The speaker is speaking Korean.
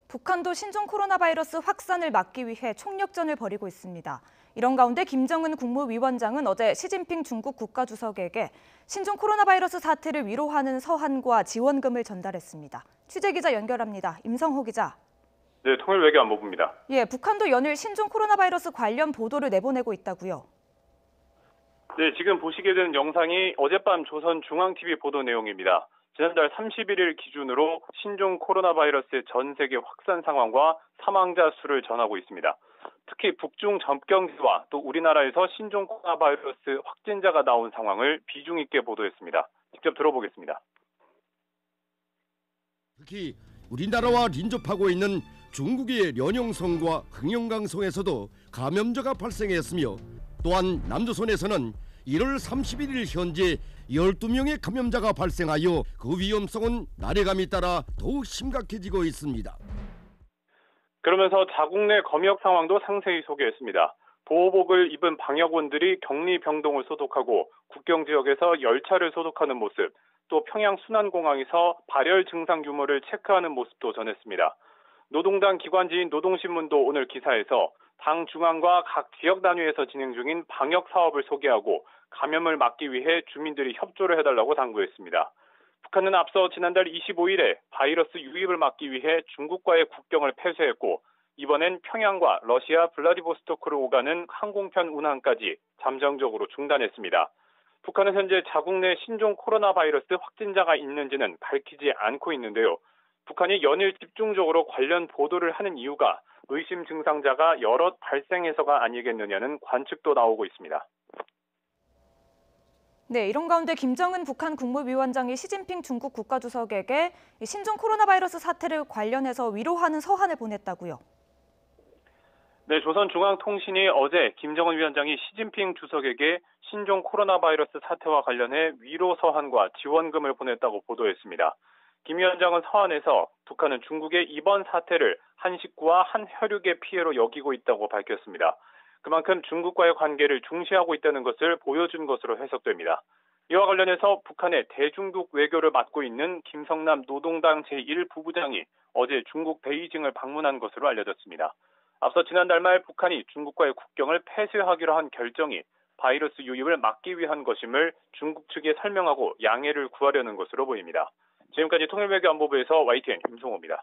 북한도 신종 코로나 바이러스 확산을 막기 위해 총력전을 벌이고 있습니다. 이런 가운데 김정은 국무위원장은 어제 시진핑 중국 국가주석에게 신종 코로나 바이러스 사태를 위로하는 서한과 지원금을 전달했습니다. 취재기자 연결합니다. 임성호 기자. 네, 통일외교안보부입니다. 북한도 연일 신종 코로나 바이러스 관련 보도를 내보내고 있다고요. 네, 지금 보시게 되는 영상이 어젯밤 조선중앙TV 보도 내용입니다. 지난달 31일 기준으로 신종 코로나 바이러스의 전 세계 확산 상황과 사망자 수를 전하고 있습니다. 특히 북중 접경지와 또 우리나라에서 신종 코로나 바이러스 확진자가 나온 상황을 비중 있게 보도했습니다. 직접 들어보겠습니다. 특히 우리나라와邻접하고 있는 중국의 련용성과 흥영강성에서도 감염자가 발생했으며 또한 남조선에서는 1월 31일 현재 12명의 감염자가 발생하여 그 위험성은 날아감에 따라 더욱 심각해지고 있습니다. 그러면서 자국 내 검역 상황도 상세히 소개했습니다. 보호복을 입은 방역원들이 격리 병동을 소독하고 국경 지역에서 열차를 소독하는 모습, 또 평양 순안공항에서 발열 증상 유무를 체크하는 모습도 전했습니다. 노동당 기관지인 노동신문도 오늘 기사에서 당 중앙과 각 지역 단위에서 진행 중인 방역 사업을 소개하고 감염을 막기 위해 주민들이 협조를 해달라고 당부했습니다. 북한은 앞서 지난달 25일에 바이러스 유입을 막기 위해 중국과의 국경을 폐쇄했고 이번엔 평양과 러시아 블라디보스토크를 오가는 항공편 운항까지 잠정적으로 중단했습니다. 북한은 현재 자국 내 신종 코로나 바이러스 확진자가 있는지는 밝히지 않고 있는데요. 북한이 연일 집중적으로 관련 보도를 하는 이유가 의심 증상자가 여럿 발생해서가 아니겠느냐는 관측도 나오고 있습니다. 네, 이런 가운데 김정은 북한 국무위원장이 시진핑 중국 국가주석에게 신종 코로나 바이러스 사태를 관련해서 위로하는 서한을 보냈다고요. 네, 조선중앙통신이 어제 김정은 위원장이 시진핑 주석에게 신종 코로나 바이러스 사태와 관련해 위로 서한과 지원금을 보냈다고 보도했습니다. 김 위원장은 서한에서 북한은 중국의 이번 사태를 한 식구와 한 혈육의 피해로 여기고 있다고 밝혔습니다. 그만큼 중국과의 관계를 중시하고 있다는 것을 보여준 것으로 해석됩니다. 이와 관련해서 북한의 대중국 외교를 맡고 있는 김성남 노동당 제1부부장이 어제 중국 베이징을 방문한 것으로 알려졌습니다. 앞서 지난달 말 북한이 중국과의 국경을 폐쇄하기로 한 결정이 바이러스 유입을 막기 위한 것임을 중국 측에 설명하고 양해를 구하려는 것으로 보입니다. 지금까지 통일외교안보부에서 YTN 임성호입니다.